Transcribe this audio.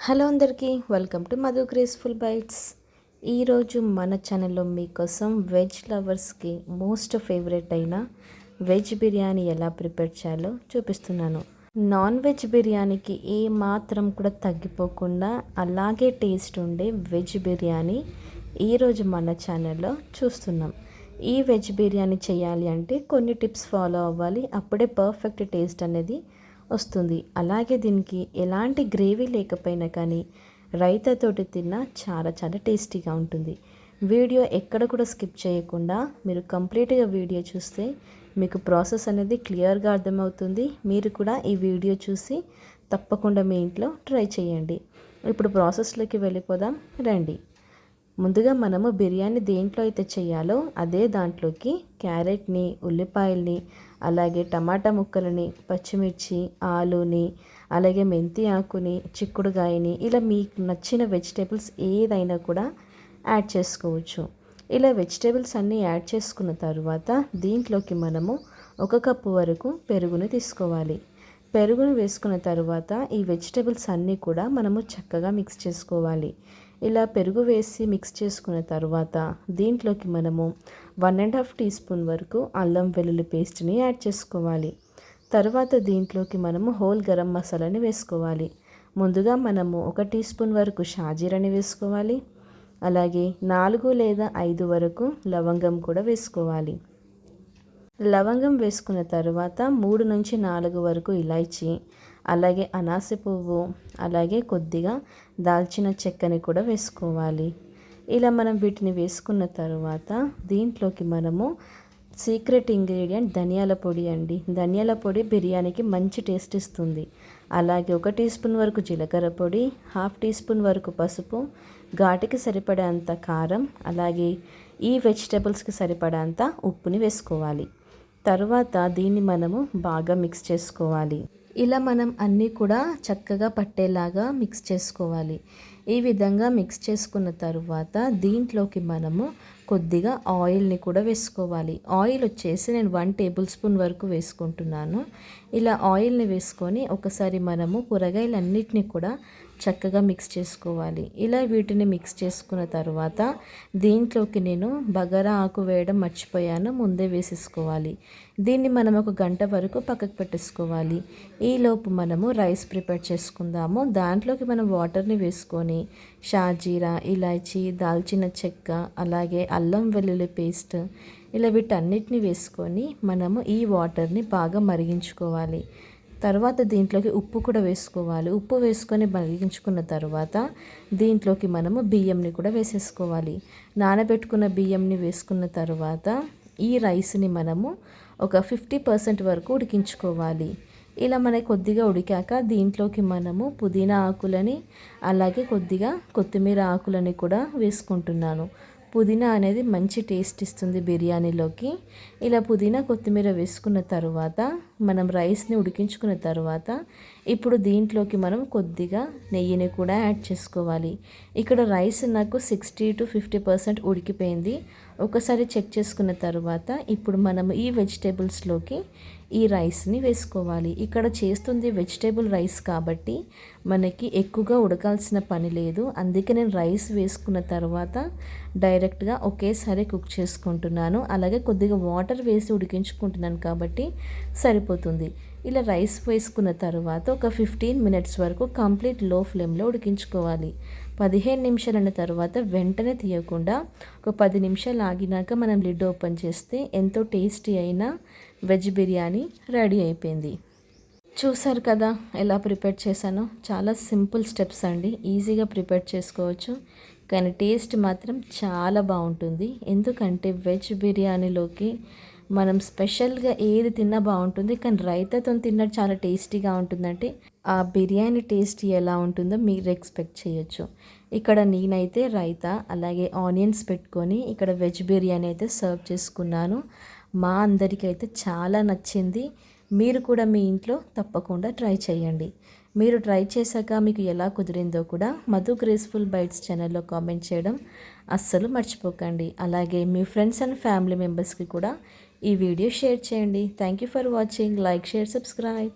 Hello అందరికీ welcome to Madhu graceful bytes. ఈరోజు మన ఛానల్లో మీకోసం వెజ్ లవర్స్కి మోస్ట్ ఫేవరెట్ అయిన వెజ్ బిర్యానీ ఎలా ప్రిపేర్ చేయాలో చూపిస్తున్నాను. నాన్ వెజ్ బిర్యానీకి ఏ మాత్రం కూడా తగ్గిపోకుండా అలాగే టేస్ట్ ఉండే వెజ్ బిర్యానీ ఈరోజు మన ఛానల్లో చూస్తున్నాం. ఈ వెజ్ బిర్యానీ చేయాలి అంటే కొన్ని టిప్స్ ఫాలో అవ్వాలి, అప్పుడే పర్ఫెక్ట్ టేస్ట్ అనేది వస్తుంది. అలాగే దీనికి ఎలాంటి గ్రేవీ లేకపోయినా కానీ రైతాతోటి తిన్నా చాలా చాలా టేస్టీగా ఉంటుంది. వీడియో ఎక్కడ కూడా స్కిప్ చేయకుండా మీరు కంప్లీట్గా వీడియో చూస్తే మీకు ప్రాసెస్ అనేది క్లియర్గా అర్థమవుతుంది. మీరు కూడా ఈ వీడియో చూసి తప్పకుండా మీ ఇంట్లో ట్రై చేయండి. ఇప్పుడు ప్రాసెస్లోకి వెళ్ళిపోదాం రండి. ముందుగా మనము బిర్యానీ దేంట్లో అయితే చేయాలో అదే దాంట్లోకి క్యారెట్ని, ఉల్లిపాయల్ని, అలాగే టమాటా ముక్కలని, పచ్చిమిర్చి, ఆలుని, అలాగే మెంతి ఆకుని, చిక్కుడుగాయని, ఇలా మీకు నచ్చిన వెజిటేబుల్స్ ఏదైనా కూడా యాడ్ చేసుకోవచ్చు. ఇలా వెజిటేబుల్స్ అన్నీ యాడ్ చేసుకున్న తర్వాత దీంట్లోకి మనము 1 కప్పు వరకు పెరుగుని తీసుకోవాలి. పెరుగును వేసుకున్న తర్వాత ఈ వెజిటేబుల్స్ అన్నీ కూడా మనము చక్కగా మిక్స్ చేసుకోవాలి. ఇలా పెరుగు వేసి మిక్స్ చేసుకున్న తర్వాత దీంట్లోకి మనము 1.5 టీ స్పూన్ వరకు అల్లం వెల్లుల్లి పేస్ట్ని యాడ్ చేసుకోవాలి. తర్వాత దీంట్లోకి మనము హోల్ గరం మసాలాని వేసుకోవాలి. ముందుగా మనము 1 టీ స్పూన్ వరకు షాజీరాని వేసుకోవాలి. అలాగే 4 లేదా 5 వరకు లవంగం కూడా వేసుకోవాలి. లవంగం వేసుకున్న తర్వాత 3 నుంచి 4 వరకు ఇలాచీ, అలాగే అనాస పువ్వు, అలాగే కొద్దిగా దాల్చిన చెక్కని కూడా వేసుకోవాలి. ఇలా మనం వీటిని వేసుకున్న తర్వాత దీంట్లోకి మనము సీక్రెట్ ఇంగ్రీడియంట్ ధనియాల పొడి అండి. ధనియాల పొడి బిర్యానీకి మంచి టేస్ట్ ఇస్తుంది. అలాగే 1 టీ స్పూన్ వరకు జీలకర్ర పొడి, 1/2 టీ స్పూన్ వరకు పసుపు, ఘాటుకి సరిపడేంత కారం, అలాగే ఈ వెజిటేబుల్స్కి సరిపడేంత ఉప్పుని వేసుకోవాలి. తర్వాత దీన్ని మనము బాగా మిక్స్ చేసుకోవాలి. ఇలా మనం అన్నీ కూడా చక్కగా పట్టేలాగా మిక్స్ చేసుకోవాలి. ఈ విధంగా మిక్స్ చేసుకున్న తర్వాత దీంట్లోకి మనము కొద్దిగా ఆయిల్ని కూడా వేసుకోవాలి. ఆయిల్ వచ్చేసి నేను 1 టేబుల్ స్పూన్ వరకు వేసుకుంటున్నాను. ఇలా ఆయిల్ని వేసుకొని ఒకసారి మనము కూరగాయలన్నిటిని కూడా చక్కగా మిక్స్ చేసుకోవాలి. ఇలా వీటిని మిక్స్ చేసుకున్న తర్వాత దీంట్లోకి నేను బగారా ఆకు వేయడం మర్చిపోయాను, ముందే వేసేసుకోవాలి. దీన్ని మనం 1 గంట వరకు పక్కకు పెట్టేసుకోవాలి. ఈలోపు మనము రైస్ ప్రిపేర్ చేసుకుందాము. దాంట్లోకి మనం వాటర్ని వేసుకొని షాజీరా, ఇలాచీ, దాల్చిన చెక్క, అలాగే అల్లం వెల్లుల్లి పేస్ట్, ఇలా వీటన్నిటిని వేసుకొని మనము ఈ వాటర్ని బాగా మరిగించుకోవాలి. తర్వాత దీంట్లోకి ఉప్పు కూడా వేసుకోవాలి. ఉప్పు వేసుకొని మరిగించుకున్న తర్వాత దీంట్లోకి మనము బియ్యంని కూడా వేసేసుకోవాలి. నానబెట్టుకున్న బియ్యంని వేసుకున్న తర్వాత ఈ రైస్ని మనము ఒక 50% వరకు ఉడికించుకోవాలి. ఇలా మనకి కొద్దిగా ఉడికాక దీంట్లోకి మనము పుదీనా ఆకులని, అలాగే కొద్దిగా కొత్తిమీర ఆకులని కూడా వేసుకుంటున్నాను. పుదీనా అనేది మంచి టేస్ట్ ఇస్తుంది బిర్యానీలోకి. ఇలా పుదీనా, కొత్తిమీర వేసుకున్న తర్వాత మనం రైస్ని ఉడికించుకున్న తర్వాత ఇప్పుడు దీంట్లోకి మనం కొద్దిగా నెయ్యిని కూడా యాడ్ చేసుకోవాలి. ఇక్కడ రైస్ నాకు 60 to 50% ఉడికిపోయింది. ఒకసారి చెక్ చేసుకున్న తర్వాత ఇప్పుడు మనం ఈ వెజిటేబుల్స్లోకి ఈ రైస్ని వేసుకోవాలి. ఇక్కడ చేస్తుంది వెజిటేబుల్ రైస్ కాబట్టి మనకి ఎక్కువగా ఉడకాల్సిన పని లేదు. అందుకే నేను రైస్ వేసుకున్న తర్వాత డైరెక్ట్గా ఒకేసారి కుక్ చేసుకుంటున్నాను. అలాగే కొద్దిగా వాటర్ వేసి ఉడికించుకుంటున్నాను కాబట్టి సరిపోతుంది. ఇలా రైస్ వేసుకున్న తర్వాత ఒక 15 మినిట్స్ వరకు కంప్లీట్ లో ఫ్లేమ్లో ఉడికించుకోవాలి. 15 నిమిషాలైన తర్వాత వెంటనే తీయకుండా ఒక 10 నిమిషాలు ఆగినాక మనం లిడ్ ఓపెన్ చేస్తే ఎంతో టేస్టీ అయిన వెజ్ బిర్యానీ రెడీ అయిపోయింది. చూసారు కదా ఎలా ప్రిపేర్ చేశానో. చాలా సింపుల్ స్టెప్స్ అండి, ఈజీగా ప్రిపేర్ చేసుకోవచ్చు. కానీ టేస్ట్ మాత్రం చాలా బాగుంటుంది. ఎందుకంటే వెజ్ బిర్యానీలోకి మనం స్పెషల్గా ఏది తిన్నా బాగుంటుంది, కానీ రైతాతో తిన్నట్టు చాలా టేస్టీగా ఉంటుందంటే ఆ బిర్యానీ టేస్ట్ ఎలా ఉంటుందో మీరు ఎక్స్పెక్ట్ చేయొచ్చు. ఇక్కడ నేనైతే రైతా అలాగే ఆనియన్స్ పెట్టుకొని ఇక్కడ వెజ్ బిర్యానీ అయితే సర్వ్ చేసుకున్నాను. మా అందరికీ అయితే చాలా నచ్చింది. మీరు కూడా మీ ఇంట్లో తప్పకుండా ట్రై చేయండి. మీరు ట్రై చేశాక మీకు ఎలా కుదిరిందో కూడా మధు గ్రేస్ఫుల్ బైట్స్ ఛానల్లో కామెంట్ చేయడం అస్సలు మర్చిపోకండి. అలాగే మీ ఫ్రెండ్స్ అండ్ ఫ్యామిలీ మెంబర్స్కి కూడా ఈ వీడియో షేర్ చేయండి. Thank you for watching. Like, share, subscribe.